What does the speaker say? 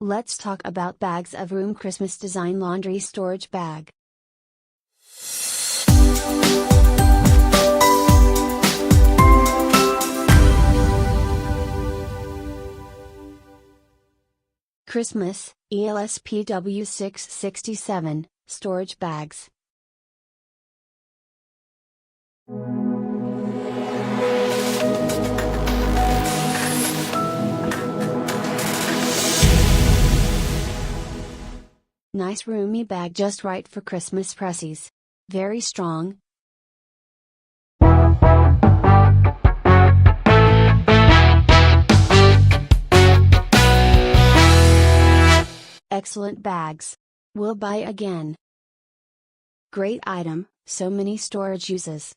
Let's talk about bags of Room Christmas Design Laundry Storage Bag. Christmas, ELSPW 667, Storage Bags. Nice roomy bag just right for Christmas presses. Very strong. Excellent bags. Will buy again. Great item, so many storage uses.